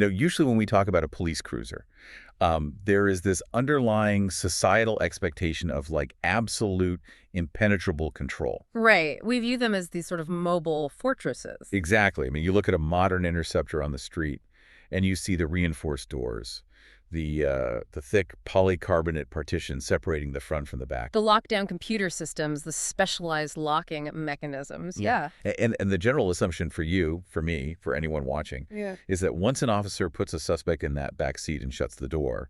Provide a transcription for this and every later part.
Usually when we talk about a police cruiser, there is this underlying societal expectation of like absolute impenetrable control. Right. We view them as these sort of mobile fortresses. Exactly. I mean, you look at a modern interceptor on the street and you see the reinforced doors, the thick polycarbonate partition separating the front from the back. The lockdown computer systems, the specialized locking mechanisms. Yeah. And the general assumption for you, for me, for anyone watching, Yeah. is that once an officer puts a suspect in that back seat and shuts the door,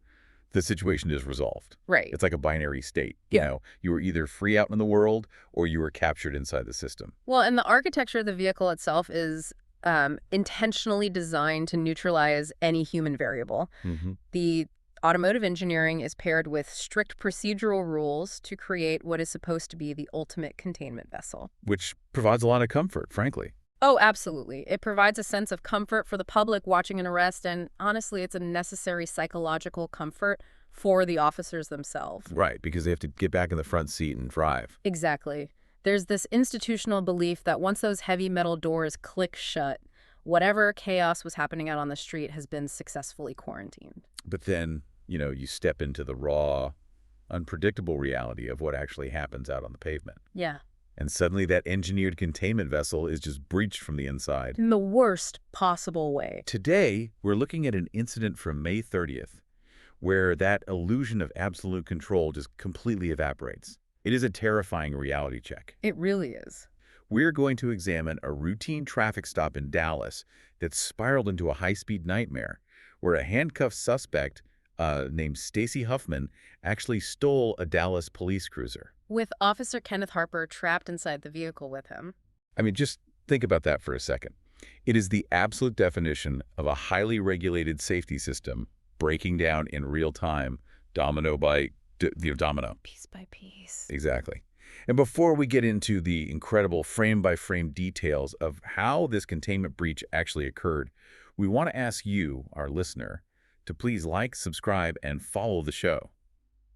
the situation is resolved. Right. It's like a binary state. Yeah. You were either free out in the world or you were captured inside the system. Well, and the architecture of the vehicle itself is intentionally designed to neutralize any human variable. The automotive engineering is paired with strict procedural rules to create what is supposed to be the ultimate containment vessel. Which provides a lot of comfort, frankly. Oh, absolutely. It provides a sense of comfort for the public watching an arrest, and honestly, it's a necessary psychological comfort for the officers themselves. Right, because they have to get back in the front seat and drive. Exactly. There's this institutional belief that once those heavy metal doors click shut, whatever chaos was happening out on the street has been successfully quarantined. But then, you step into the raw, unpredictable reality of what actually happens out on the pavement. Yeah. And suddenly that engineered containment vessel is just breached from the inside. In the worst possible way. Today, we're looking at an incident from May 30th, where that illusion of absolute control just completely evaporates. It is a terrifying reality check. It really is. We're going to examine a routine traffic stop in Dallas that spiraled into a high-speed nightmare, where a handcuffed suspect named Stacy Huffman actually stole a Dallas police cruiser. With Officer Kenneth Harper trapped inside the vehicle with him. I mean, just think about that for a second. It is the absolute definition of a highly regulated safety system breaking down in real time, domino by domino. Piece by piece. Exactly. And before we get into the incredible frame-by-frame details of how this containment breach actually occurred, we want to ask you, our listener, to please like, subscribe, and follow the show.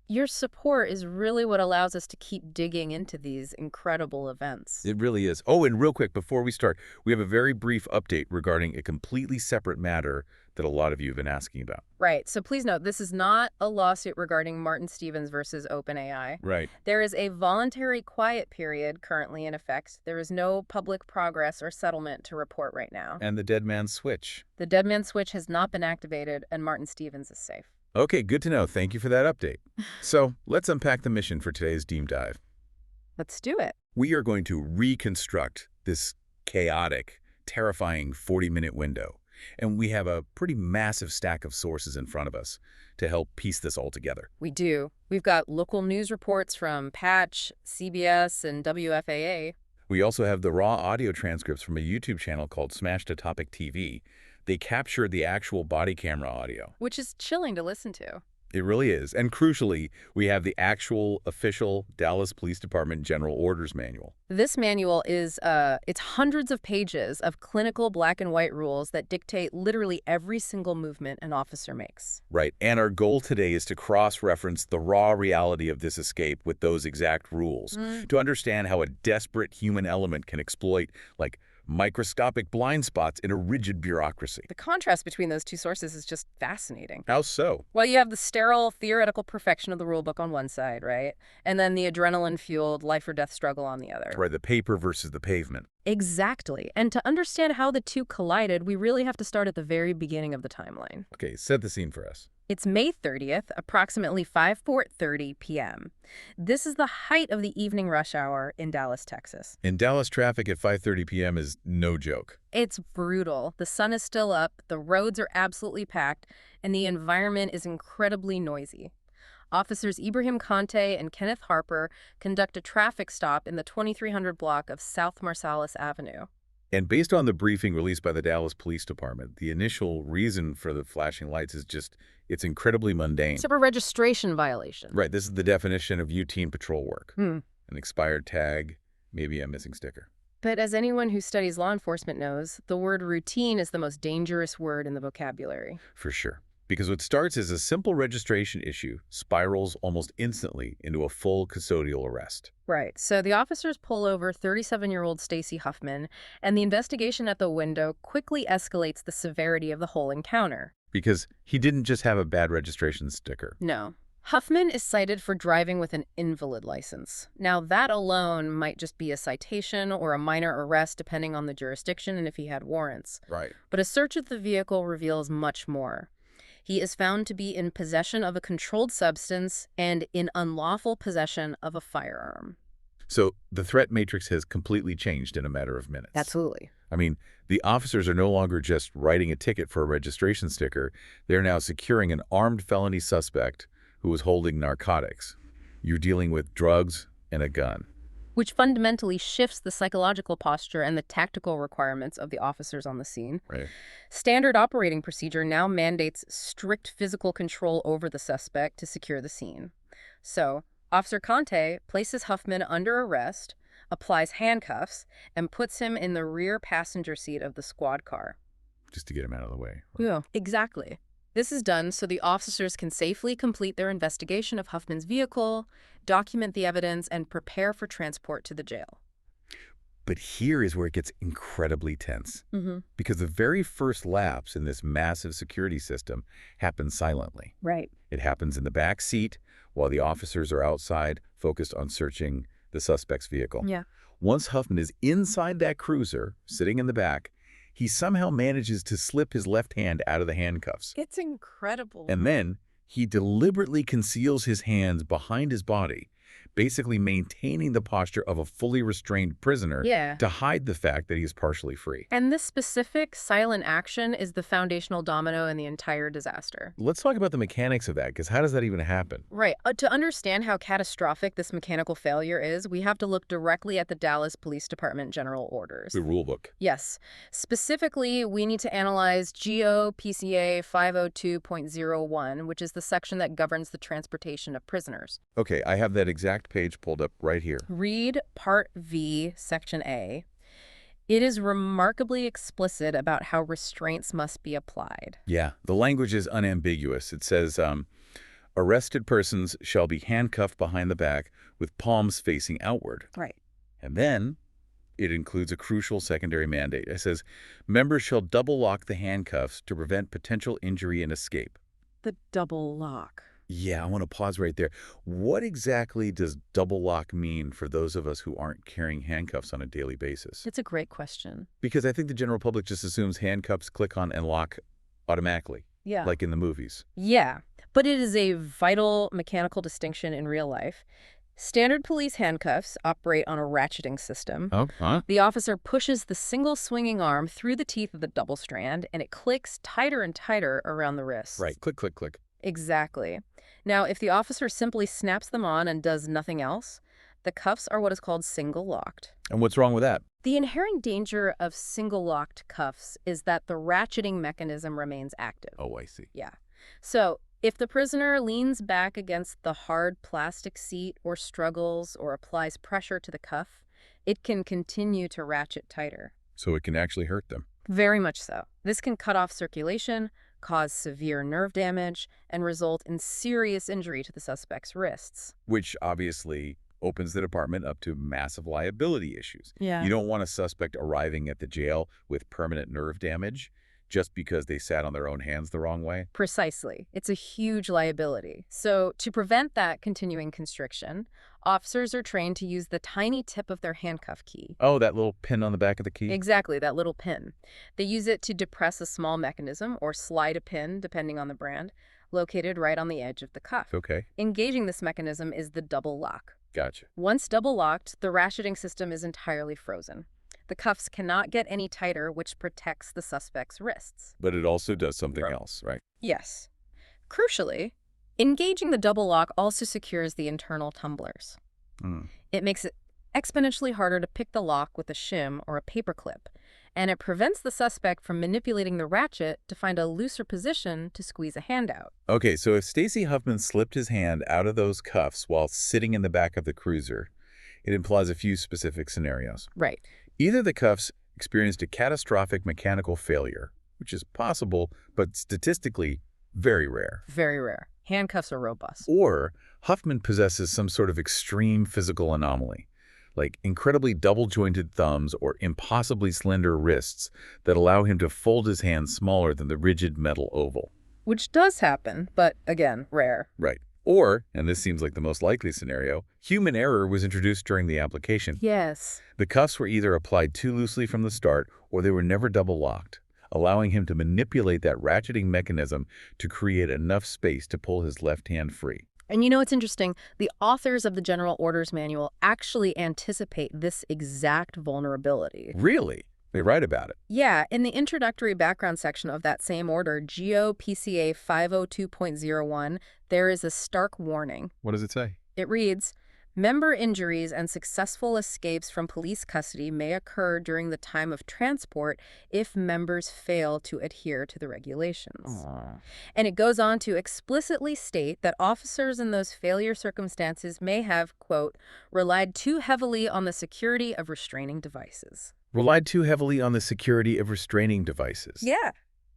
Your support is really what allows us to keep digging into these incredible events. It really is. Oh, and real quick, before we start, we have a very brief update regarding a completely separate matter that a lot of you have been asking about. Right. So please note, this is not a lawsuit regarding Martin Stevens versus OpenAI. Right. There is a voluntary quiet period currently in effect. There is no public progress or settlement to report right now. And the dead man's switch. The dead man switch has not been activated, and Martin Stevens is safe. Okay, good to know. Thank you for that update. So let's unpack the mission for today's deep dive. Let's do it. We are going to reconstruct this chaotic, terrifying 40-minute window. And we have a pretty massive stack of sources in front of us to help piece this all together. We do. We've got local news reports from Patch, CBS, and WFAA. We also have the raw audio transcripts from a YouTube channel called Smash to Topic TV. They captured the actual body camera audio. Which is chilling to listen to. It really is. And crucially, we have the actual official Dallas Police Department General Orders Manual. This manual is, it's hundreds of pages of clinical black and white rules that dictate literally every single movement an officer makes. Right. And our goal today is to cross-reference the raw reality of this escape with those exact rules to understand how a desperate human element can exploit, like, microscopic blind spots in a rigid bureaucracy. The contrast between those two sources is just fascinating. How so? Well, you have the sterile theoretical perfection of the rulebook on one side, right? And then the adrenaline-fueled life-or-death struggle on the other. Right, the paper versus the pavement. Exactly. And to understand how the two collided, we really have to start at the very beginning of the timeline. Okay, set the scene for us. It's May 30th, approximately 5:30 p.m. This is the height of the evening rush hour in Dallas, Texas. In Dallas, traffic at 5:30 p.m. is no joke. It's brutal. The sun is still up, the roads are absolutely packed, and the environment is incredibly noisy. Officers Ibrahim Conte and Kenneth Harper conduct a traffic stop in the 2300 block of South Marsalis Avenue. And based on the briefing released by the Dallas Police Department, the initial reason for the flashing lights is just, it's incredibly mundane. It's a registration violation. Right, this is the definition of routine patrol work. An expired tag, maybe a missing sticker. But as anyone who studies law enforcement knows, the word routine is the most dangerous word in the vocabulary. For sure. because what starts as a simple registration issue spirals almost instantly into a full custodial arrest. Right. So the officers pull over 37-year-old Stacy Huffman, and the investigation at the window quickly escalates the severity of the whole encounter. Because he didn't just have a bad registration sticker. No. Huffman is cited for driving with an invalid license. Now, that alone might just be a citation or a minor arrest depending on the jurisdiction and if he had warrants. Right. But a search of the vehicle reveals much more. He is found to be in possession of a controlled substance and in unlawful possession of a firearm. So the threat matrix has completely changed in a matter of minutes. Absolutely. I mean, the officers are no longer just writing a ticket for a registration sticker. They're now securing an armed felony suspect who was holding narcotics. You're dealing with drugs and a gun. Which fundamentally shifts the psychological posture and the tactical requirements of the officers on the scene. Right. Standard operating procedure now mandates strict physical control over the suspect to secure the scene. So, Officer Conte places Huffman under arrest, applies handcuffs, and puts him in the rear passenger seat of the squad car. Just to get him out of the way. Yeah, exactly. This is done so the officers can safely complete their investigation of Huffman's vehicle, document the evidence, and prepare for transport to the jail. But here is where it gets incredibly tense. Because the very first lapse in this massive security system happens silently. Right. It happens in the back seat while the officers are outside focused on searching the suspect's vehicle. Yeah. Once Huffman is inside that cruiser, sitting in the back, he somehow manages to slip his left hand out of the handcuffs. It's incredible. And then he deliberately conceals his hands behind his body, basically maintaining the posture of a fully restrained prisoner to hide the fact that he is partially free. And this specific silent action is the foundational domino in the entire disaster. Let's talk about the mechanics of that, because how does that even happen? Right. To understand how catastrophic this mechanical failure is, we have to look directly at the Dallas Police Department General Orders. The rule book. Yes. Specifically, we need to analyze GO PCA 502.01, which is the section that governs the transportation of prisoners. Okay, I have that exact page pulled up right here. Read Part V, Section A. It is remarkably explicit about how restraints must be applied. Yeah, the language is unambiguous. It says, arrested persons shall be handcuffed behind the back with palms facing outward. Right. And then it includes a crucial secondary mandate. It says, members shall double lock the handcuffs to prevent potential injury and escape. The double lock. Yeah, I want to pause right there. What exactly does double lock mean for those of us who aren't carrying handcuffs on a daily basis? It's a great question. Because I think the general public just assumes handcuffs click on and lock automatically, Yeah. like in the movies. Yeah, but it is a vital mechanical distinction in real life. Standard police handcuffs operate on a ratcheting system. Oh, huh? The officer pushes the single swinging arm through the teeth of the double strand, and it clicks tighter and tighter around the wrist. Right, click, click, click. Exactly. Now, if the officer simply snaps them on and does nothing else, the cuffs are what is called single-locked. And what's wrong with that? The inherent danger of single-locked cuffs is that the ratcheting mechanism remains active. Oh, I see. Yeah. So, if the prisoner leans back against the hard plastic seat or struggles or applies pressure to the cuff, it can continue to ratchet tighter. So it can actually hurt them. Very much so. This can cut off circulation, cause severe nerve damage, and result in serious injury to the suspect's wrists. Which obviously opens the department up to massive liability issues. Yeah. You don't want a suspect arriving at the jail with permanent nerve damage just because they sat on their own hands the wrong way. Precisely. It's a huge liability. So to prevent that continuing constriction, officers are trained to use the tiny tip of their handcuff key. Oh, that little pin on the back of the key? Exactly, that little pin. They use it to depress a small mechanism or slide a pin, depending on the brand, located right on the edge of the cuff. Okay. Engaging this mechanism is the double lock. Gotcha. Once double locked, the ratcheting system is entirely frozen. The cuffs cannot get any tighter, which protects the suspect's wrists. But it also does something else, right? Yes. Crucially, engaging the double lock also secures the internal tumblers. It makes it exponentially harder to pick the lock with a shim or a paperclip, and it prevents the suspect from manipulating the ratchet to find a looser position to squeeze a hand out. Okay, so if Stacy Huffman slipped his hand out of those cuffs while sitting in the back of the cruiser, it implies a few specific scenarios. Right. Either the cuffs experienced a catastrophic mechanical failure, which is possible, but statistically Very rare. Very rare. Handcuffs are robust. Or Huffman possesses some sort of extreme physical anomaly, like incredibly double-jointed thumbs or impossibly slender wrists that allow him to fold his hands smaller than the rigid metal oval. Which does happen, but again, rare. Right. Or, and this seems like the most likely scenario, human error was introduced during the application. Yes. The cuffs were either applied too loosely from the start or they were never double-locked, allowing him to manipulate that ratcheting mechanism to create enough space to pull his left hand free. And you know what's interesting? The authors of the General Orders Manual actually anticipate this exact vulnerability. Really? They write about it. Yeah, in the introductory background section of that same order, GO-PCA 502.01, there is a stark warning. What does it say? It reads, member injuries and successful escapes from police custody may occur during the time of transport if members fail to adhere to the regulations. Aww. And it goes on to explicitly state that officers in those failure circumstances may have, quote, relied too heavily on the security of restraining devices. Relied too heavily on the security of restraining devices. Yeah.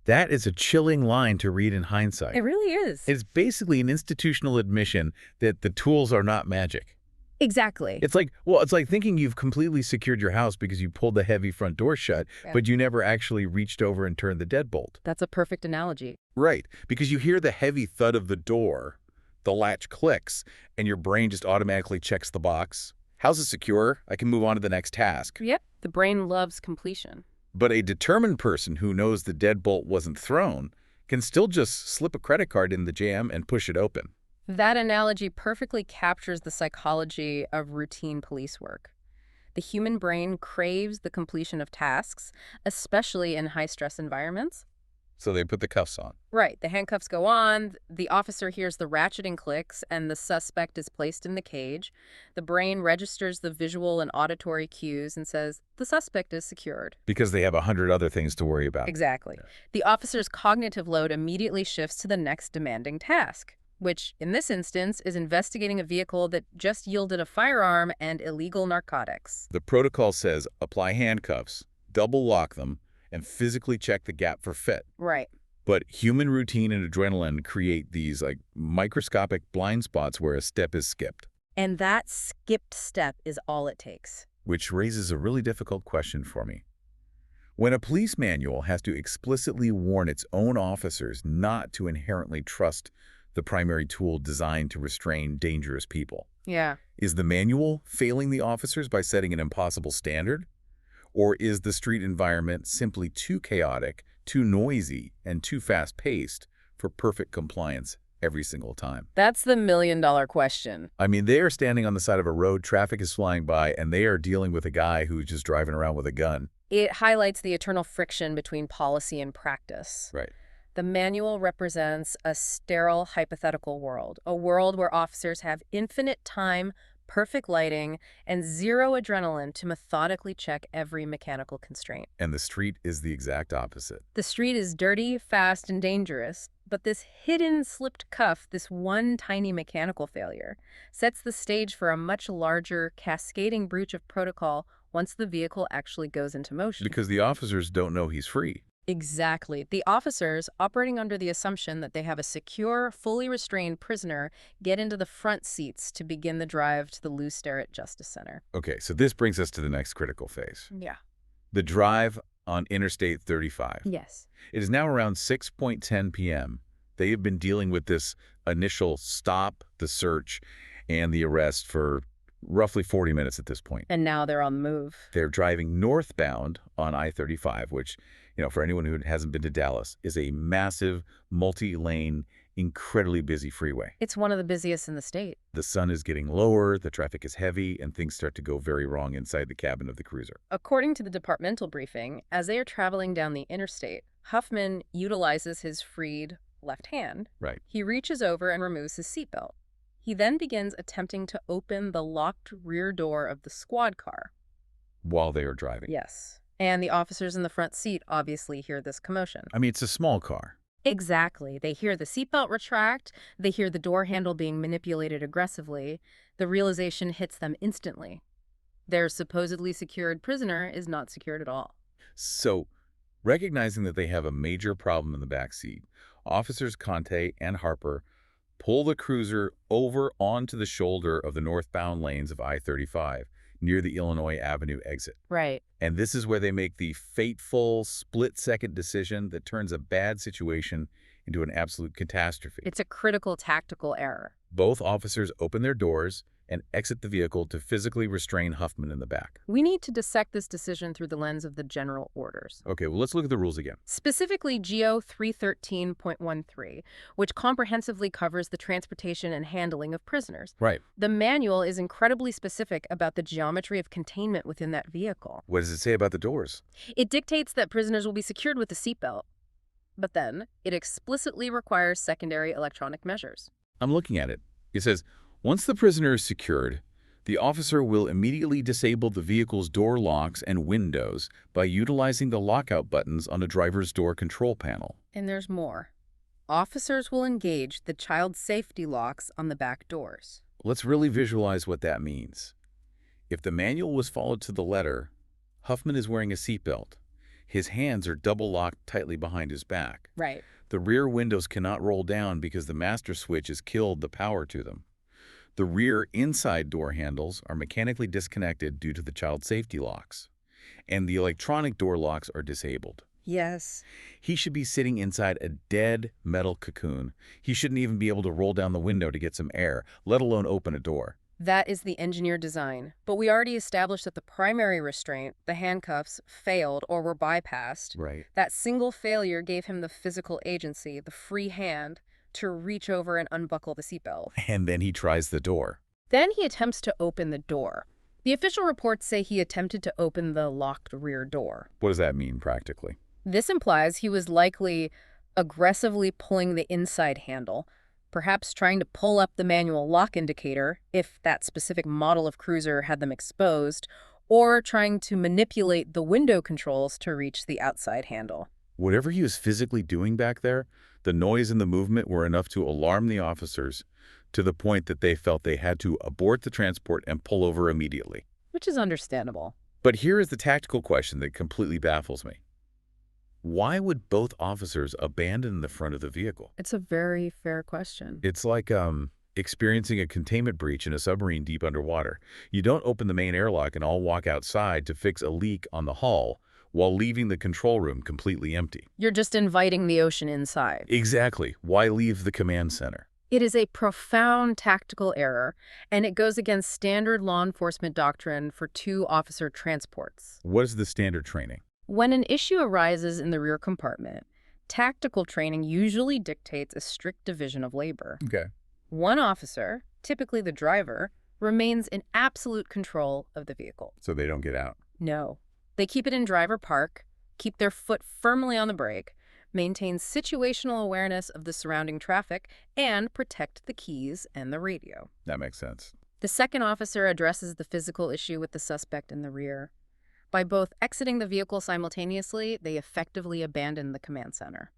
That is a chilling line to read in hindsight. It really is. It's basically an institutional admission that the tools are not magic. Exactly. It's like thinking you've completely secured your house because you pulled the heavy front door shut, but you never actually reached over and turned the deadbolt. That's a perfect analogy. Right, because you hear the heavy thud of the door, the latch clicks, and your brain just automatically checks the box. House is secure. I can move on to the next task. Yep. The brain loves completion. But a determined person who knows the deadbolt wasn't thrown can still just slip a credit card in the jam and push it open. That analogy perfectly captures the psychology of routine police work. The human brain craves the completion of tasks, especially in high-stress environments. So they put the cuffs on. Right. The handcuffs go on, the officer hears the ratcheting clicks, and the suspect is placed in the cage. The brain registers the visual and auditory cues and says, the suspect is secured. Because they have 100 other things to worry about. Exactly. Yeah. The officer's cognitive load immediately shifts to the next demanding task, which, in this instance, is investigating a vehicle that just yielded a firearm and illegal narcotics. The protocol says apply handcuffs, double lock them, and physically check the gap for fit. Right. But human routine and adrenaline create these microscopic blind spots where a step is skipped. And that skipped step is all it takes. Which raises a really difficult question for me. When a police manual has to explicitly warn its own officers not to inherently trust the primary tool designed to restrain dangerous people. Yeah. Is the manual failing the officers by setting an impossible standard? Or is the street environment simply too chaotic, too noisy, and too fast-paced for perfect compliance every single time? That's the million-dollar question. I mean, they are standing on the side of a road, traffic is flying by, and they are dealing with a guy who's just driving around with a gun. It highlights the eternal friction between policy and practice. Right. The manual represents a sterile hypothetical world, a world where officers have infinite time, perfect lighting, and zero adrenaline to methodically check every mechanical constraint. And the street is the exact opposite. The street is dirty, fast, and dangerous, but this hidden slipped cuff, this one tiny mechanical failure, sets the stage for a much larger, cascading breach of protocol once the vehicle actually goes into motion. Because the officers don't know he's free. Exactly. The officers, operating under the assumption that they have a secure, fully restrained prisoner, get into the front seats to begin the drive to the Lou Sterrett Justice Center. Okay, so this brings us to the next critical phase. Yeah. The drive on Interstate 35. Yes. It is now around 6:10 p.m. They have been dealing with this initial stop, the search, and the arrest for roughly 40 minutes at this point. And now they're on the move. They're driving northbound on I-35, which, for anyone who hasn't been to Dallas, is a massive, multi-lane, incredibly busy freeway. It's one of the busiest in the state. The sun is getting lower, the traffic is heavy, and things start to go very wrong inside the cabin of the cruiser. According to the departmental briefing, as they are traveling down the interstate, Huffman utilizes his freed left hand. Right. He reaches over and removes his seatbelt. He then begins attempting to open the locked rear door of the squad car. While they are driving. Yes. And the officers in the front seat obviously hear this commotion. I mean, it's a small car. Exactly. They hear the seatbelt retract. They hear the door handle being manipulated aggressively. The realization hits them instantly. Their supposedly secured prisoner is not secured at all. So, recognizing that they have a major problem in the back seat, Officers Conte and Harper pull the cruiser over onto the shoulder of the northbound lanes of I-35 near the Illinois Avenue exit. Right. And this is where they make the fateful split-second decision that turns a bad situation into an absolute catastrophe. It's a critical tactical error. Both officers open their doors and exit the vehicle to physically restrain Huffman in the back. We need to dissect this decision through the lens of the general orders. Okay, well, let's look at the rules again. Specifically GO 313.13, which comprehensively covers the transportation and handling of prisoners. Right. The manual is incredibly specific about the geometry of containment within that vehicle. What does it say about the doors? It dictates that prisoners will be secured with a seatbelt, but then it explicitly requires secondary electronic measures. I'm looking at it. It says, once the prisoner is secured, the officer will immediately disable the vehicle's door locks and windows by utilizing the lockout buttons on the driver's door control panel. And there's more. Officers will engage the child safety locks on the back doors. Let's really visualize what that means. If the manual was followed to the letter, Huffman is wearing a seatbelt. His hands are double locked tightly behind his back. Right. The rear windows cannot roll down because the master switch has killed the power to them. The rear inside door handles are mechanically disconnected due to the child safety locks, and the electronic door locks are disabled. Yes. He should be sitting inside a dead metal cocoon. He shouldn't even be able to roll down the window to get some air, let alone open a door. That is the engineer design. But we already established that the primary restraint, the handcuffs, failed or were bypassed. Right. That single failure gave him the physical agency, the free hand, to reach over and unbuckle the seatbelt. And then he tries the door. Then he attempts to open the door. The official reports say he attempted to open the locked rear door. What does that mean practically? This implies he was likely aggressively pulling the inside handle, perhaps trying to pull up the manual lock indicator, if that specific model of cruiser had them exposed, or trying to manipulate the window controls to reach the outside handle. Whatever he was physically doing back there, the noise and the movement were enough to alarm the officers to the point that they felt they had to abort the transport and pull over immediately. Which is understandable. But here is the tactical question that completely baffles me. Why would both officers abandon the front of the vehicle? It's a very fair question. It's like experiencing a containment breach in a submarine deep underwater. You don't open the main airlock and all walk outside to fix a leak on the hull while leaving the control room completely empty. You're just inviting the ocean inside. Exactly. Why leave the command center? It is a profound tactical error, and it goes against standard law enforcement doctrine for two-officer transports. What is the standard training? When an issue arises in the rear compartment, tactical training usually dictates a strict division of labor. Okay. One officer, typically the driver, remains in absolute control of the vehicle. So they don't get out. No. They keep it in driver park, keep their foot firmly on the brake, maintain situational awareness of the surrounding traffic, and protect the keys and the radio. That makes sense. The second officer addresses the physical issue with the suspect in the rear. By both exiting the vehicle simultaneously, they effectively abandon the command center.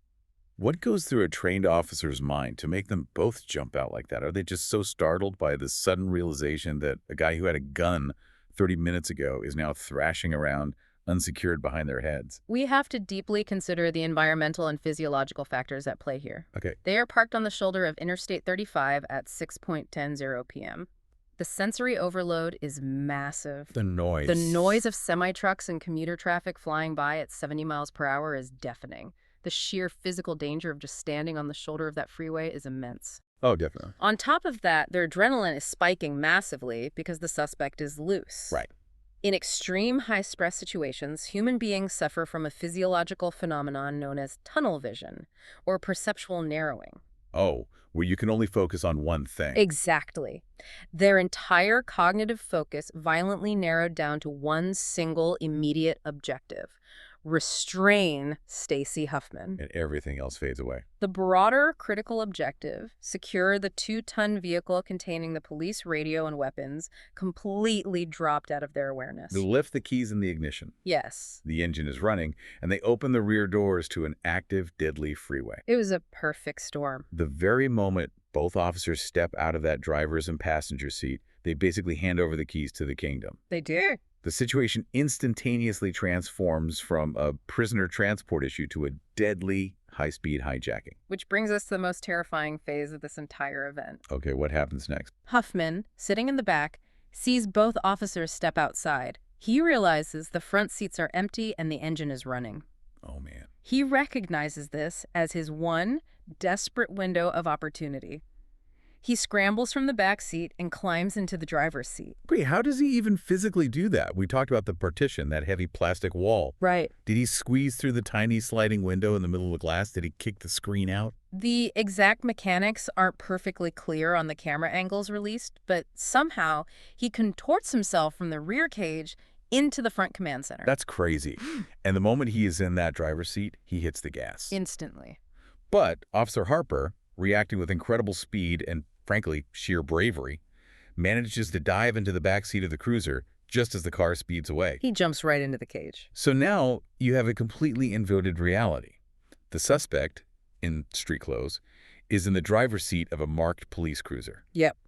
What goes through a trained officer's mind to make them both jump out like that? Are they just so startled by the sudden realization that a guy who had a gun 30 minutes ago is now thrashing around unsecured behind their heads? We have to deeply consider the environmental and physiological factors at play here. Okay. They are parked on the shoulder of Interstate 35 at 6:10 p.m. The sensory overload is massive. The noise. The noise of semi-trucks and commuter traffic flying by at 70 miles per hour is deafening. The sheer physical danger of just standing on the shoulder of that freeway is immense. Oh, definitely. On top of that, their adrenaline is spiking massively because the suspect is loose. Right. In extreme high-stress situations, human beings suffer from a physiological phenomenon known as tunnel vision, or perceptual narrowing. Oh, where you can only focus on one thing. Exactly. Their entire cognitive focus violently narrowed down to one single immediate objective: restrain Stacy Huffman. And everything else fades away. The broader critical objective, secure the 2-ton vehicle containing the police radio and weapons, completely dropped out of their awareness. They lift the keys in the ignition. Yes. The engine is running, and they open the rear doors to an active, deadly freeway. It was a perfect storm. The very moment both officers step out of that driver's and passenger seat, they basically hand over the keys to the kingdom. They do. The situation instantaneously transforms from a prisoner transport issue to a deadly, high-speed hijacking. Which brings us to the most terrifying phase of this entire event. Okay, what happens next? Huffman, sitting in the back, sees both officers step outside. He realizes the front seats are empty and the engine is running. Oh, man. He recognizes this as his one desperate window of opportunity. He scrambles from the back seat and climbs into the driver's seat. Wait, how does he even physically do that? We talked about the partition, that heavy plastic wall. Right. Did he squeeze through the tiny sliding window in the middle of the glass? Did he kick the screen out? The exact mechanics aren't perfectly clear on the camera angles released, but somehow he contorts himself from the rear cage into the front command center. That's crazy. And the moment he is in that driver's seat, he hits the gas. Instantly. But Officer Harper, reacting with incredible speed and, frankly, sheer bravery, manages to dive into the back seat of the cruiser just as the car speeds away. He jumps right into the cage. So now you have a completely inverted reality. The suspect, in street clothes, is in the driver's seat of a marked police cruiser. Yep.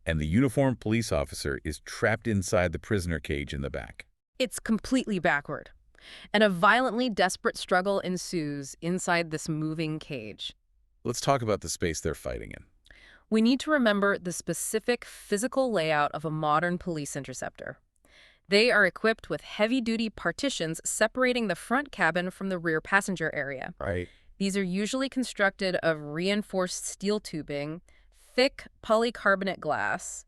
And the uniformed police officer is trapped inside the prisoner cage in the back. It's completely backward. And a violently desperate struggle ensues inside this moving cage. Let's talk about the space they're fighting in. We need to remember the specific physical layout of a modern police interceptor. They are equipped with heavy-duty partitions separating the front cabin from the rear passenger area. Right. These are usually constructed of reinforced steel tubing, thick polycarbonate glass,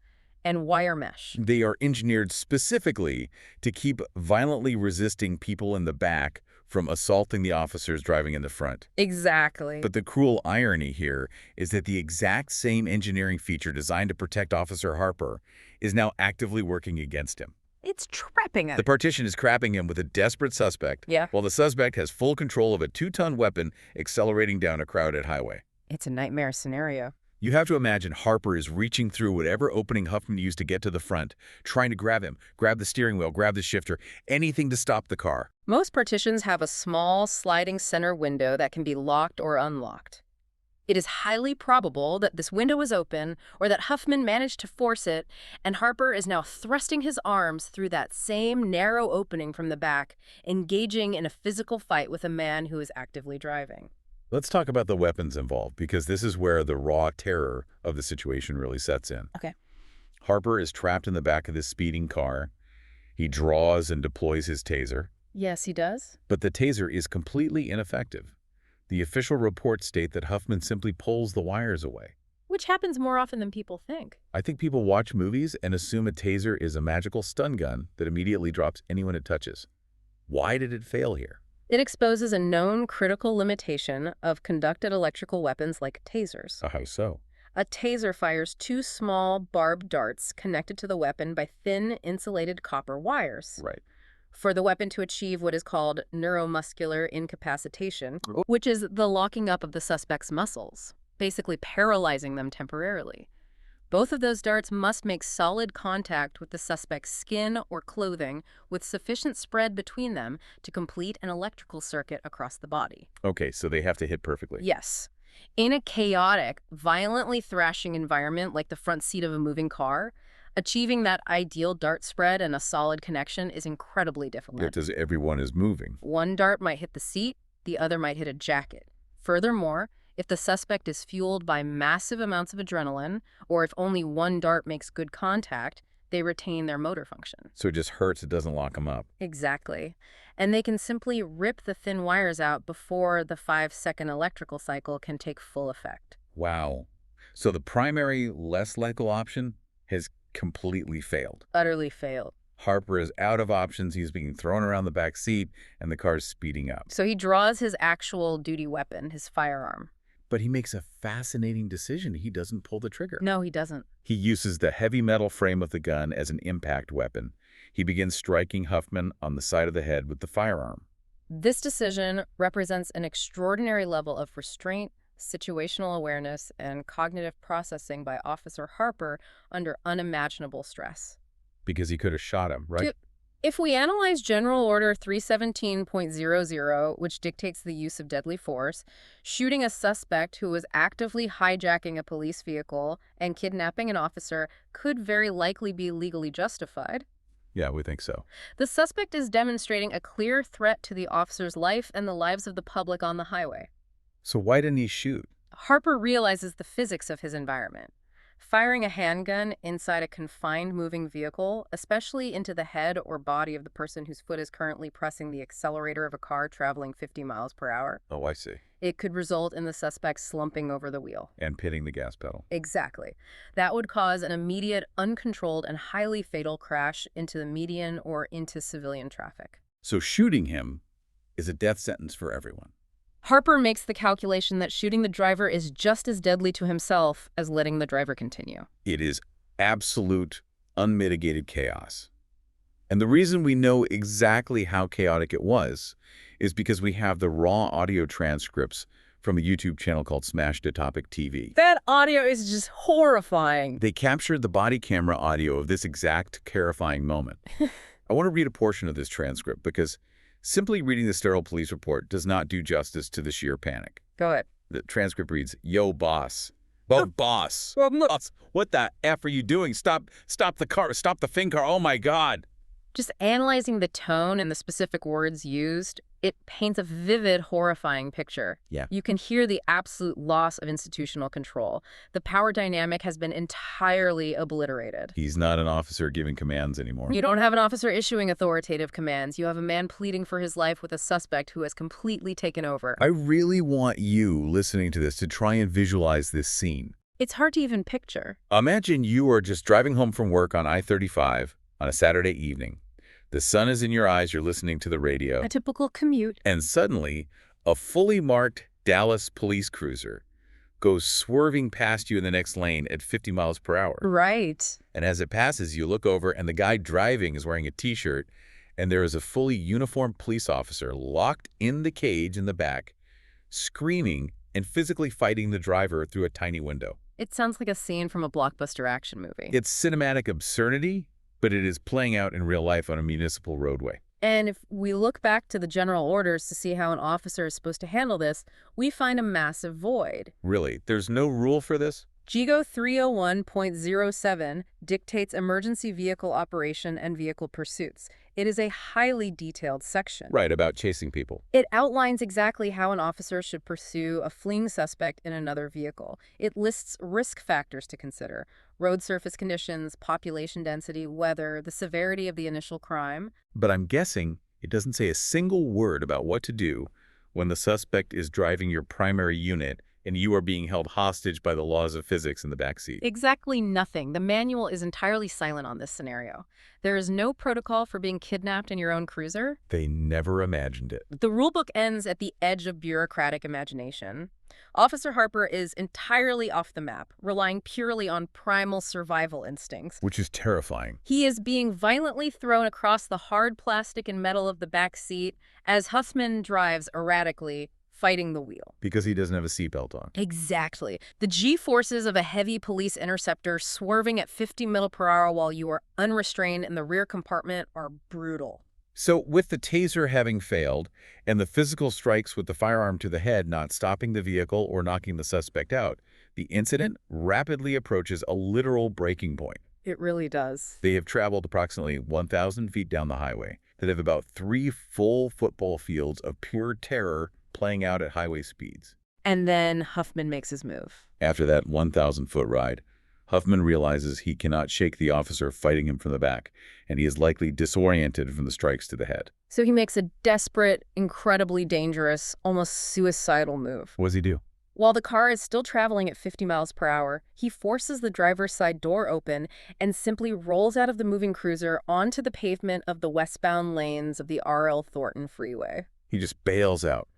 and wire mesh. They are engineered specifically to keep violently resisting people in the back from assaulting the officers driving in the front. Exactly. But the cruel irony here is that the exact same engineering feature designed to protect Officer Harper is now actively working against him. It's trapping him. The partition is trapping him with a desperate suspect, while the suspect has full control of a 2-ton weapon accelerating down a crowded highway. It's a nightmare scenario. You have to imagine Harper is reaching through whatever opening Huffman used to get to the front, trying to grab him, grab the steering wheel, grab the shifter, anything to stop the car. Most partitions have a small sliding center window that can be locked or unlocked. It is highly probable that this window is open or that Huffman managed to force it, and Harper is now thrusting his arms through that same narrow opening from the back, engaging in a physical fight with a man who is actively driving. Let's talk about the weapons involved, because this is where the raw terror of the situation really sets in. Okay. Harper is trapped in the back of this speeding car. He draws and deploys his taser. Yes, he does. But the taser is completely ineffective. The official reports state that Huffman simply pulls the wires away. Which happens more often than people think. I think people watch movies and assume a taser is a magical stun gun that immediately drops anyone it touches. Why did it fail here? It exposes a known critical limitation of conducted electrical weapons like tasers. How so? A taser fires 2 small barbed darts connected to the weapon by thin insulated copper wires. Right. For the weapon to achieve what is called neuromuscular incapacitation, which is the locking up of the suspect's muscles, basically paralyzing them temporarily. Both of those darts must make solid contact with the suspect's skin or clothing with sufficient spread between them to complete an electrical circuit across the body. Okay, so they have to hit perfectly. Yes. In a chaotic, violently thrashing environment like the front seat of a moving car, achieving that ideal dart spread and a solid connection is incredibly difficult. Because everyone is moving. One dart might hit the seat, the other might hit a jacket. Furthermore, if the suspect is fueled by massive amounts of adrenaline, or if only one dart makes good contact, they retain their motor function. So it just hurts, it doesn't lock them up. Exactly. And they can simply rip the thin wires out before the 5-second electrical cycle can take full effect. Wow. So the primary, less lethal option has completely failed. Utterly failed. Harper is out of options. He's being thrown around the back seat, and the car's speeding up. So he draws his actual duty weapon, his firearm. But he makes a fascinating decision. He doesn't pull the trigger. No, he doesn't. He uses the heavy metal frame of the gun as an impact weapon. He begins striking Huffman on the side of the head with the firearm. This decision represents an extraordinary level of restraint, situational awareness, and cognitive processing by Officer Harper under unimaginable stress. Because he could have shot him, right? If we analyze General Order 317.00, which dictates the use of deadly force, shooting a suspect who was actively hijacking a police vehicle and kidnapping an officer could very likely be legally justified. Yeah, we think so. The suspect is demonstrating a clear threat to the officer's life and the lives of the public on the highway. So why didn't he shoot? Harper realizes the physics of his environment. Firing a handgun inside a confined moving vehicle, especially into the head or body of the person whose foot is currently pressing the accelerator of a car traveling 50 miles per hour, Oh, I see. it could result in the suspect slumping over the wheel. And pitting the gas pedal. Exactly. That would cause an immediate, uncontrolled, and highly fatal crash into the median or into civilian traffic. So shooting him is a death sentence for everyone. Harper makes the calculation that shooting the driver is just as deadly to himself as letting the driver continue. It is absolute, unmitigated chaos. And the reason we know exactly how chaotic it was is because we have the raw audio transcripts from a YouTube channel called Smash to Topic TV. That audio is just horrifying. They captured the body camera audio of this exact terrifying moment. I want to read a portion of this transcript because simply reading the sterile police report does not do justice to the sheer panic. Go ahead. The transcript reads, "Yo, boss. Boss. Boss. What the F are you doing? Stop the car. Stop the thing car. Oh, my God." Just analyzing the tone and the specific words used, it paints a vivid, horrifying picture. Yeah. You can hear the absolute loss of institutional control. The power dynamic has been entirely obliterated. He's not an officer giving commands anymore. You don't have an officer issuing authoritative commands. You have a man pleading for his life with a suspect who has completely taken over. I really want you, listening to this, to try and visualize this scene. It's hard to even picture. Imagine you are just driving home from work on I-35 on a Saturday evening. The sun is in your eyes, you're listening to the radio. A typical commute. And suddenly, a fully marked Dallas police cruiser goes swerving past you in the next lane at 50 miles per hour. Right. And as it passes, you look over and the guy driving is wearing a T-shirt, and there is a fully uniformed police officer locked in the cage in the back, screaming and physically fighting the driver through a tiny window. It sounds like a scene from a blockbuster action movie. It's cinematic absurdity, but it is playing out in real life on a municipal roadway. And if we look back to the general orders to see how an officer is supposed to handle this, we find a massive void. Really? There's no rule for this? GIGO 301.07 dictates emergency vehicle operation and vehicle pursuits. It is a highly detailed section. Right, about chasing people. It outlines exactly how an officer should pursue a fleeing suspect in another vehicle. It lists risk factors to consider: road surface conditions, population density, weather, the severity of the initial crime. But I'm guessing it doesn't say a single word about what to do when the suspect is driving your primary unit and you are being held hostage by the laws of physics in the backseat. Exactly nothing. The manual is entirely silent on this scenario. There is no protocol for being kidnapped in your own cruiser. They never imagined it. The rulebook ends at the edge of bureaucratic imagination. Officer Harper is entirely off the map, relying purely on primal survival instincts. Which is terrifying. He is being violently thrown across the hard plastic and metal of the back seat as Huffman drives erratically, fighting the wheel. Because he doesn't have a seatbelt on. Exactly. The G-forces of a heavy police interceptor swerving at 50 miles per hour while you are unrestrained in the rear compartment are brutal. So with the taser having failed and the physical strikes with the firearm to the head not stopping the vehicle or knocking the suspect out, the incident rapidly approaches a literal breaking point. It really does. They have traveled approximately 1,000 feet down the highway that have about 3 full football fields of pure terror playing out at highway speeds. And then Huffman makes his move. After that 1,000-foot ride, Huffman realizes he cannot shake the officer fighting him from the back, and he is likely disoriented from the strikes to the head. So he makes a desperate, incredibly dangerous, almost suicidal move. What does he do? While the car is still traveling at 50 miles per hour, he forces the driver's side door open and simply rolls out of the moving cruiser onto the pavement of the westbound lanes of the R.L. Thornton Freeway. He just bails out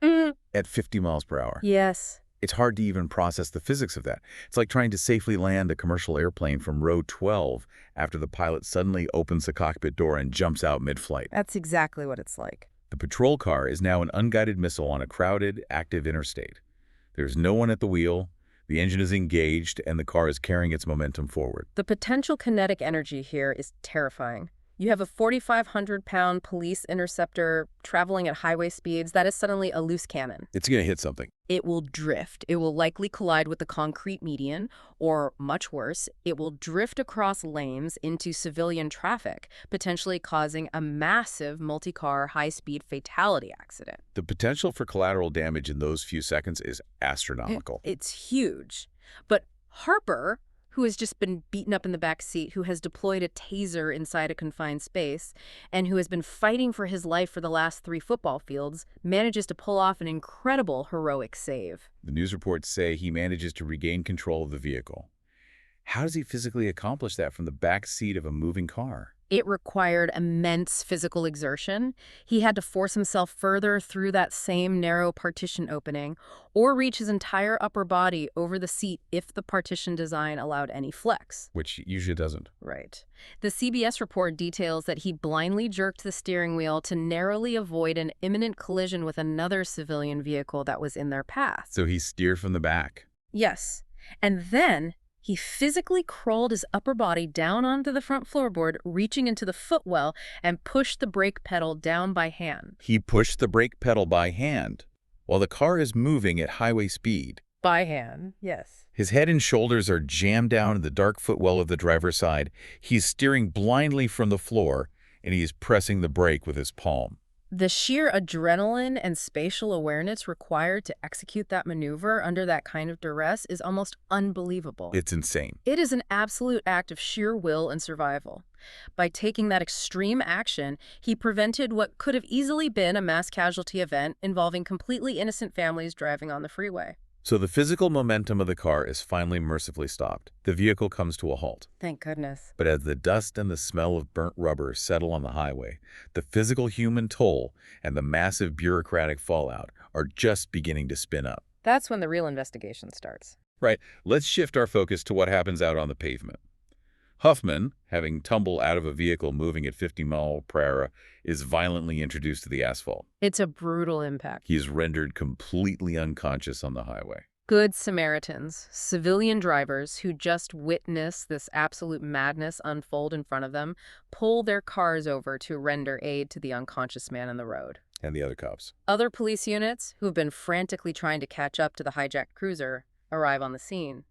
at 50 miles per hour. Yes. It's hard to even process the physics of that. It's like trying to safely land a commercial airplane from row 12 after the pilot suddenly opens the cockpit door and jumps out mid-flight. That's exactly what it's like. The patrol car is now an unguided missile on a crowded, active interstate. There's no one at the wheel, the engine is engaged, and the car is carrying its momentum forward. The potential kinetic energy here is terrifying. You have a 4,500-pound police interceptor traveling at highway speeds. That is suddenly a loose cannon. It's going to hit something. It will drift. It will likely collide with the concrete median, or much worse, it will drift across lanes into civilian traffic, potentially causing a massive multi-car high-speed fatality accident. The potential for collateral damage in those few seconds is astronomical. It's huge. But Harper, who has just been beaten up in the back seat, who has deployed a taser inside a confined space, and who has been fighting for his life for the last 3 football fields, manages to pull off an incredible heroic save. The news reports say he manages to regain control of the vehicle. How does he physically accomplish that from the back seat of a moving car? It required immense physical exertion. He had to force himself further through that same narrow partition opening, or reach his entire upper body over the seat if the partition design allowed any flex. Which usually doesn't. Right. The CBS report details that he blindly jerked the steering wheel to narrowly avoid an imminent collision with another civilian vehicle that was in their path. So he steered from the back. Yes. And then he physically crawled his upper body down onto the front floorboard, reaching into the footwell, and pushed the brake pedal down by hand. He pushed the brake pedal by hand while the car is moving at highway speed. By hand, yes. His head and shoulders are jammed down in the dark footwell of the driver's side. He's steering blindly from the floor, and he is pressing the brake with his palm. The sheer adrenaline and spatial awareness required to execute that maneuver under that kind of duress is almost unbelievable. It's insane. It is an absolute act of sheer will and survival. By taking that extreme action, he prevented what could have easily been a mass casualty event involving completely innocent families driving on the freeway. So the physical momentum of the car is finally mercifully stopped. The vehicle comes to a halt. Thank goodness. But as the dust and the smell of burnt rubber settle on the highway, the physical human toll and the massive bureaucratic fallout are just beginning to spin up. That's when the real investigation starts. Right. Let's shift our focus to what happens out on the pavement. Huffman, having tumbled out of a vehicle moving at 50 miles per hour, is violently introduced to the asphalt. It's a brutal impact. He is rendered completely unconscious on the highway. Good Samaritans, civilian drivers who just witnessed this absolute madness unfold in front of them, pull their cars over to render aid to the unconscious man on the road. And the other cops. Other police units, who've been frantically trying to catch up to the hijacked cruiser, arrive on the scene.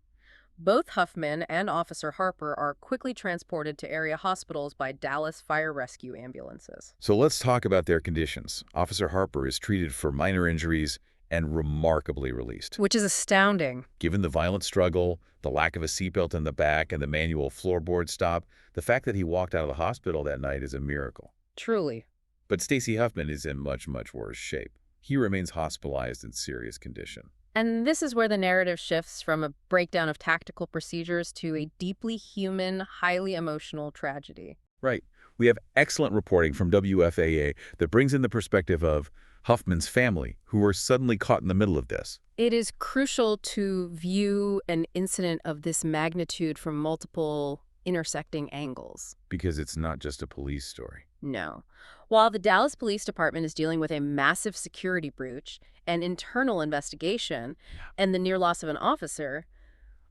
Both Huffman and Officer Harper are quickly transported to area hospitals by Dallas fire rescue ambulances. So let's talk about their conditions. Officer Harper is treated for minor injuries and remarkably released. Which is astounding. Given the violent struggle, the lack of a seatbelt in the back, and the manual floorboard stop, the fact that he walked out of the hospital that night is a miracle. Truly. But Stacy Huffman is in much, much worse shape. He remains hospitalized in serious condition. And this is where the narrative shifts from a breakdown of tactical procedures to a deeply human, highly emotional tragedy. Right. We have excellent reporting from WFAA that brings in the perspective of Huffman's family, who were suddenly caught in the middle of this. It is crucial to view an incident of this magnitude from multiple intersecting angles. Because it's not just a police story. No. While the Dallas Police Department is dealing with a massive security breach, an internal investigation, and the near loss of an officer,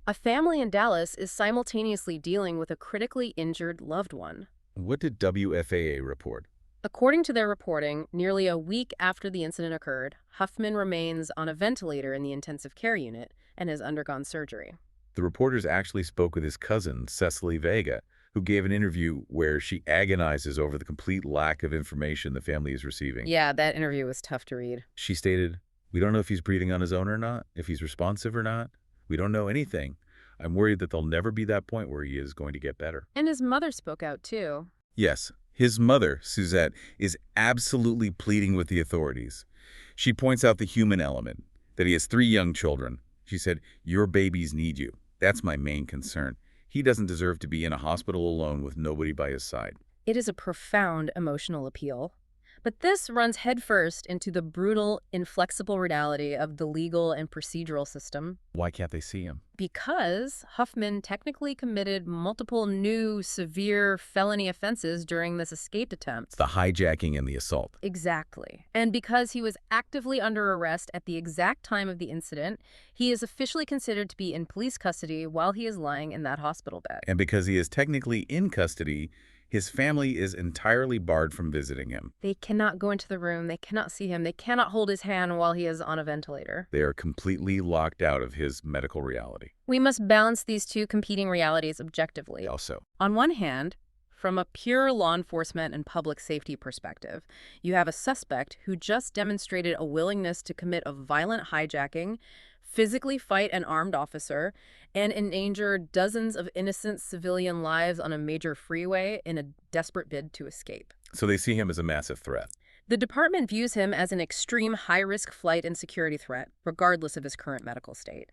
a family in Dallas is simultaneously dealing with a critically injured loved one. What did WFAA report? According to their reporting, nearly a week after the incident occurred, Huffman remains on a ventilator in the intensive care unit and has undergone surgery. The reporters actually spoke with his cousin, Cecily Vega, who gave an interview where she agonizes over the complete lack of information the family is receiving. Yeah, that interview was tough to read. She stated, "We don't know if he's breathing on his own or not, if he's responsive or not. We don't know anything. I'm worried that there'll never be that point where he is going to get better." And his mother spoke out, too. Yes, his mother, Suzette, is absolutely pleading with the authorities. She points out the human element, that he has 3 young children. She said, "Your babies need you. That's my main concern. He doesn't deserve to be in a hospital alone with nobody by his side." It is a profound emotional appeal. But this runs headfirst into the brutal, inflexible reality of the legal and procedural system. Why can't they see him? Because Huffman technically committed multiple new, severe felony offenses during this escape attempt. The hijacking and the assault. Exactly. And because he was actively under arrest at the exact time of the incident, he is officially considered to be in police custody while he is lying in that hospital bed. And because he is technically in custody, his family is entirely barred from visiting him. They cannot go into the room. They cannot see him. They cannot hold his hand while he is on a ventilator. They are completely locked out of his medical reality. We must balance these two competing realities objectively. Also, On one hand, from a pure law enforcement and public safety perspective, you have a suspect who just demonstrated a willingness to commit a violent hijacking, physically fight an armed officer, and endanger dozens of innocent civilian lives on a major freeway in a desperate bid to escape. so they see him as a massive threat. The department views him as an extreme high-risk flight and security threat, regardless of his current medical state.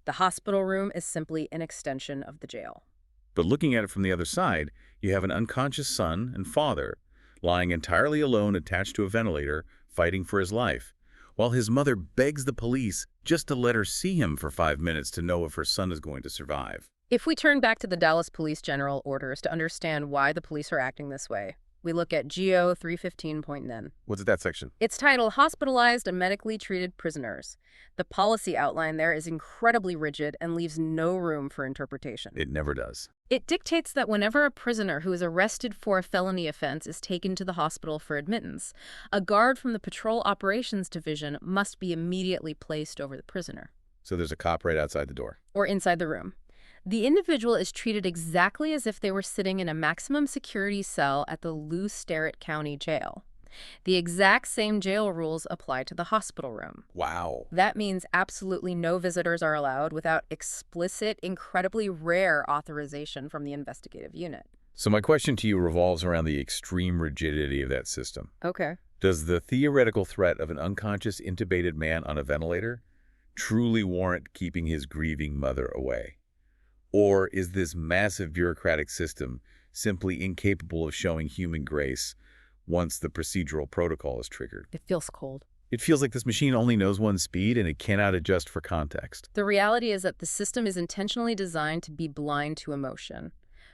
The hospital room is simply an extension of the jail. But looking at it from the other side, you have an unconscious son and father lying entirely alone attached to a ventilator, fighting for his life, while his mother begs the police just to let her see him for 5 minutes to know if her son is going to survive. If we turn back to the Dallas Police General Orders to understand why the police are acting this way, we look at GO 315.N. What's that section? It's titled Hospitalized and Medically Treated Prisoners. The policy outline there is incredibly rigid and leaves no room for interpretation. It never does. It dictates that whenever a prisoner who is arrested for a felony offense is taken to the hospital for admittance, a guard from the Patrol Operations Division must be immediately placed over the prisoner. So there's a cop right outside the door. Or inside the room. The individual is treated exactly as if they were sitting in a maximum security cell at the Lew Sterrett County Jail. The exact same jail rules apply to the hospital room. Wow. That means absolutely no visitors are allowed without explicit, incredibly rare authorization from the investigative unit. So my question to you revolves around the extreme rigidity of that system. Okay. Does the theoretical threat of an unconscious, intubated man on a ventilator truly warrant keeping his grieving mother away? Or is this massive bureaucratic system simply incapable of showing human grace once the procedural protocol is triggered? It feels cold. It feels like this machine only knows one speed and it cannot adjust for context. The reality is that the system is intentionally designed to be blind to emotion.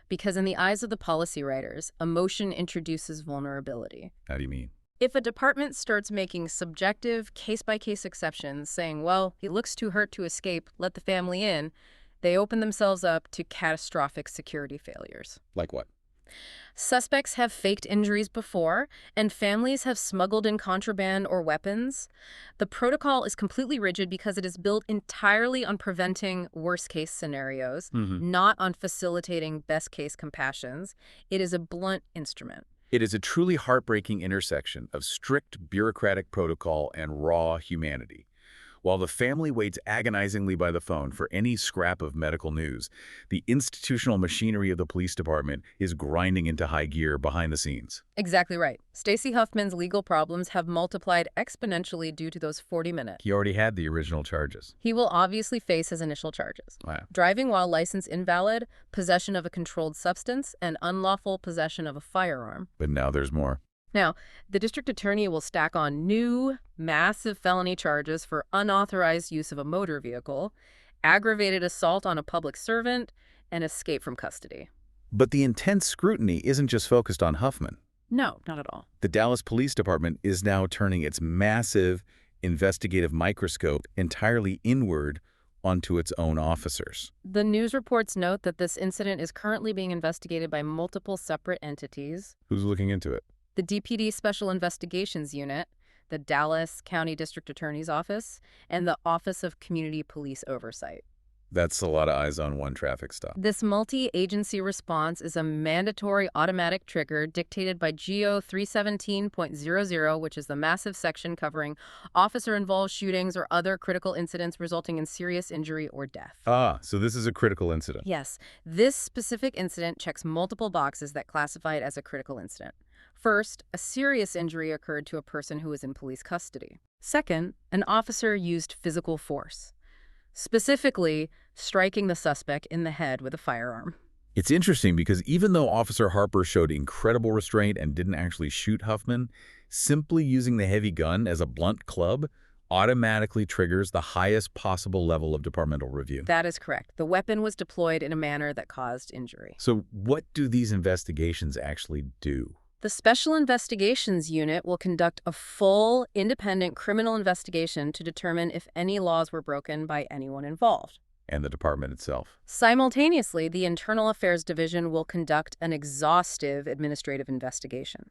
Because in the eyes of the policy writers, emotion introduces vulnerability. How do you mean? If a department starts making subjective, case-by-case exceptions, saying, well, he looks too hurt to escape, let the family in, they open themselves up to catastrophic security failures. Like what? Suspects have faked injuries before, and families have smuggled in contraband or weapons. The protocol is completely rigid because it is built entirely on preventing worst-case scenarios, not on facilitating best-case compassions. It is a blunt instrument. It is a truly heartbreaking intersection of strict bureaucratic protocol and raw humanity. While the family waits agonizingly by the phone for any scrap of medical news, the institutional machinery of the police department is grinding into high gear behind the scenes. Exactly right. Stacey Huffman's legal problems have multiplied exponentially due to those 40 minutes. He already had the original charges. He will obviously face his initial charges. Wow. Driving while license invalid, possession of a controlled substance, and unlawful possession of a firearm. But now there's more. Now, the district attorney will stack on new, massive felony charges for unauthorized use of a motor vehicle, aggravated assault on a public servant, and escape from custody. But the intense scrutiny isn't just focused on Huffman. No, not at all. The Dallas Police Department is now turning its massive investigative microscope entirely inward onto its own officers. The news reports note that this incident is currently being investigated by multiple separate entities. Who's looking into it? The DPD Special Investigations Unit, the Dallas County District Attorney's Office, and the Office of Community Police Oversight. That's a lot of eyes on one traffic stop. This multi-agency response is a mandatory automatic trigger dictated by GO 317.00, which is the massive section covering officer-involved shootings or other critical incidents resulting in serious injury or death. Ah, so this is a critical incident. Yes, this specific incident checks multiple boxes that classify it as a critical incident. First, a serious injury occurred to a person who was in police custody. Second, an officer used physical force, specifically striking the suspect in the head with a firearm. It's interesting because even though Officer Harper showed incredible restraint and didn't actually shoot Huffman, simply using the heavy gun as a blunt club automatically triggers the highest possible level of departmental review. That is correct. The weapon was deployed in a manner that caused injury. So what do these investigations actually do? The Special Investigations Unit will conduct a full, independent criminal investigation to determine if any laws were broken by anyone involved. And the department itself. Simultaneously, the Internal Affairs Division will conduct an exhaustive administrative investigation.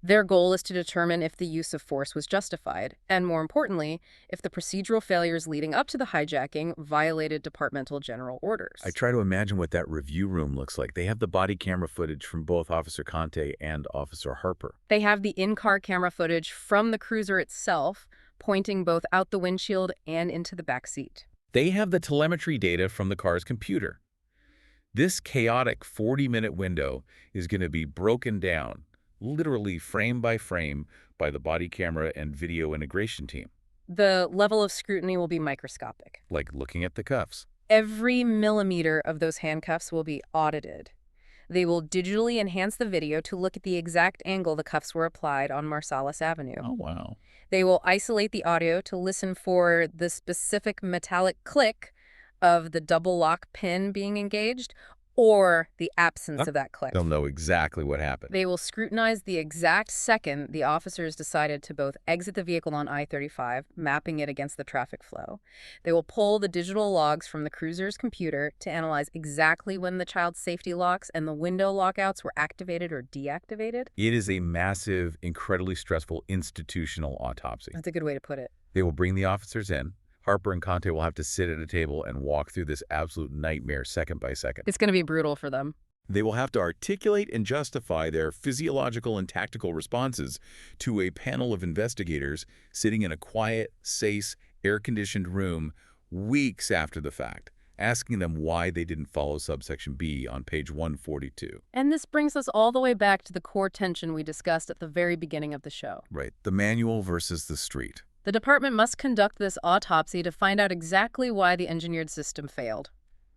Their goal is to determine if the use of force was justified, and more importantly, if the procedural failures leading up to the hijacking violated departmental general orders. I try to imagine what that review room looks like. They have the body camera footage from both Officer Conte and Officer Harper. They have the in-car camera footage from the cruiser itself, pointing both out the windshield and into the back seat. They have the telemetry data from the car's computer. This chaotic 40-minute window is going to be broken down, literally frame by frame, by the body camera and video integration team. The level of scrutiny will be microscopic. Like looking at the cuffs. Every millimeter of those handcuffs will be audited. They will digitally enhance the video to look at the exact angle the cuffs were applied on Marsalis Avenue. Oh, wow. They will isolate the audio to listen for the specific metallic click of the double lock pin being engaged or the absence of that click. They'll know exactly what happened. They will scrutinize the exact second the officers decided to both exit the vehicle on I-35, mapping it against the traffic flow. They will pull the digital logs from the cruiser's computer to analyze exactly when the child's safety locks and the window lockouts were activated or deactivated. It is a massive, incredibly stressful institutional autopsy. That's a good way to put it. They will bring the officers in. Harper and Conte will have to sit at a table and walk through this absolute nightmare second by second. It's going to be brutal for them. They will have to articulate and justify their physiological and tactical responses to a panel of investigators sitting in a quiet, safe, air-conditioned room weeks after the fact, asking them why they didn't follow subsection B on page 142. And this brings us all the way back to the core tension we discussed at the very beginning of the show. Right, the manual versus the street. The department must conduct this autopsy to find out exactly why the engineered system failed.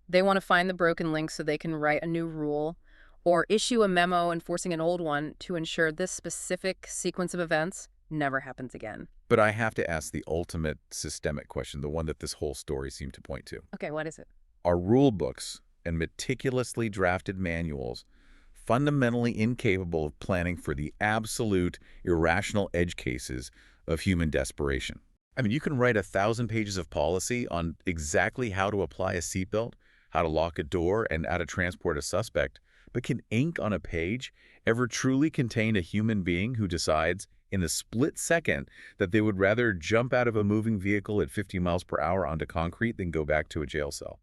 They want to find the broken link so they can write a new rule or issue a memo enforcing an old one to ensure this specific sequence of events never happens again. But I have to ask the ultimate systemic question, the one that this whole story seemed to point to. Okay, what is it? Are rule books and meticulously drafted manuals fundamentally incapable of planning for the absolute irrational edge cases of human desperation? I mean, you can write 1,000 pages of policy on exactly how to apply a seatbelt, how to lock a door, and how to transport a suspect, but can ink on a page ever truly contain a human being who decides in a split second that they would rather jump out of a moving vehicle at 50 miles per hour onto concrete than go back to a jail cell?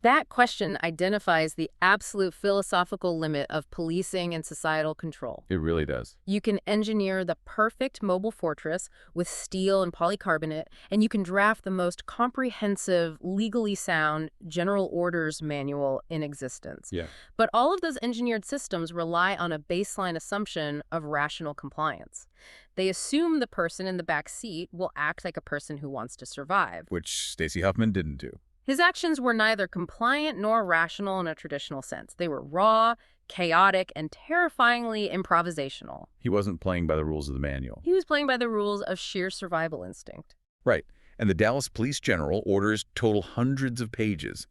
That question identifies the absolute philosophical limit of policing and societal control. It really does. You can engineer the perfect mobile fortress with steel and polycarbonate, and you can draft the most comprehensive, legally sound general orders manual in existence. Yeah. But all of those engineered systems rely on a baseline assumption of rational compliance. They assume the person in the back seat will act like a person who wants to survive. Which Stacey Huffman didn't do. His actions were neither compliant nor rational in a traditional sense. They were raw, chaotic, and terrifyingly improvisational. He wasn't playing by the rules of the manual. He was playing by the rules of sheer survival instinct. Right. And the Dallas Police General orders total hundreds of pages,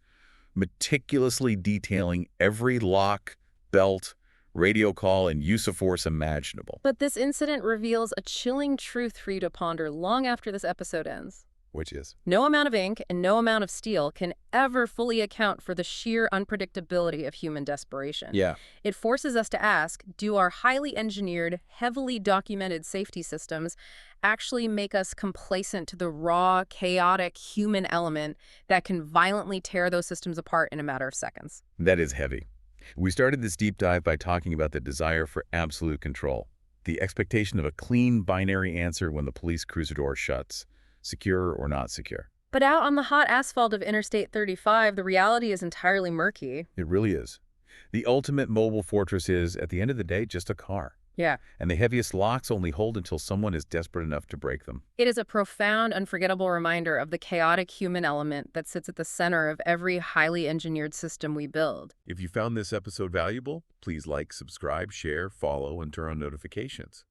meticulously detailing every lock, belt, radio call, and use of force imaginable. But this incident reveals a chilling truth for you to ponder long after this episode ends. Which is? No amount of ink and no amount of steel can ever fully account for the sheer unpredictability of human desperation. Yeah. It forces us to ask, do our highly engineered, heavily documented safety systems actually make us complacent to the raw, chaotic human element that can violently tear those systems apart in a matter of seconds? That is heavy. We started this deep dive by talking about the desire for absolute control, the expectation of a clean binary answer when the police cruiser door shuts. Secure or not secure. But out on the hot asphalt of Interstate 35, the reality is entirely murky. It really is. The ultimate mobile fortress is, at the end of the day, just a car. Yeah. And the heaviest locks only hold until someone is desperate enough to break them. It is a profound, unforgettable reminder of the chaotic human element that sits at the center of every highly engineered system we build. If you found this episode valuable, please like, subscribe, share, follow, and turn on notifications.